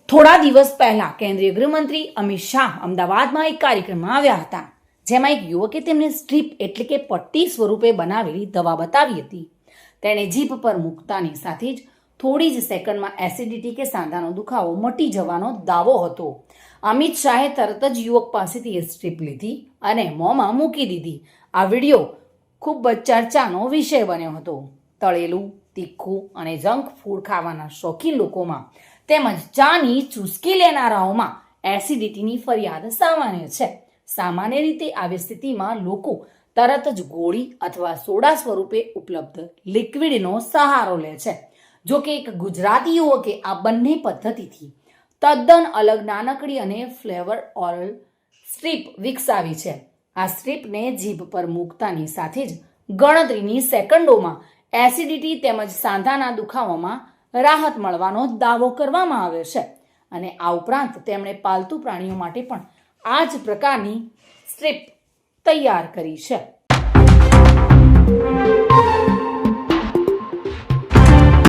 થોડા દિવસ પહેલા કેન્દ્રીય ગૃહમંત્રી અમિત શાહ અમદાવાદમાં એક કાર્યક્રમમાં આવ્યા હતા, જેમાં એક યુવકે તેમને સ્ટ્રીપ એટલે કે પટ્ટી સ્વરૂપે બનાવેલી દવા બતાવી હતી. તેણે જીભ પર મૂકતાની સાથે જ થોડી જ સેકન્ડમાં એસિડિટી કે સાંધાનો દુખાવો મટી જવાનો દાવો હતો. અમિત શાહે તરત જ યુવક પાસેથી એ સ્ટ્રીપ લીધી અને મોંમાં મૂકી દીધી. આ વિડીયો ખૂબ જ ચર્ચાનો વિષય બન્યો હતો. તળેલું, તીખું અને જંક ફૂડ ખાવાના શોખીન લોકોમાં તેમજ ચાની ચૂસકી લેનારાઓમાં એસિડિટીની ફરિયાદ સામાન્ય છે. સામાન્ય રીતે આવી સ્થિતિમાં લોકો તરત જ ગોળી અથવા સોડા સ્વરૂપે ઉપલબ્ધ લિક્વિડનો સહારો લે છે. જો કે એક ગુજરાતી યુવકે આ બંને પદ્ધતિથી તદ્દન અલગ નાનકડી અને ફ્લેવર ઓરલ સ્ટ્રીપ વિકસાવી છે. આ સ્ટ્રીપને જીભ પર મૂકતાની સાથે જ ગણતરીની સેકન્ડોમાં એસિડિટી તેમજ સાંધાના દુખાવામાં રાહત મળવાનો દાવો કરવામાં આવ્યો છે. અને આ ઉપરાંત તેમણે પાલતુ પ્રાણીઓ માટે પણ આ જ પ્રકારની સ્ટ્રીપ તૈયાર કરી છે.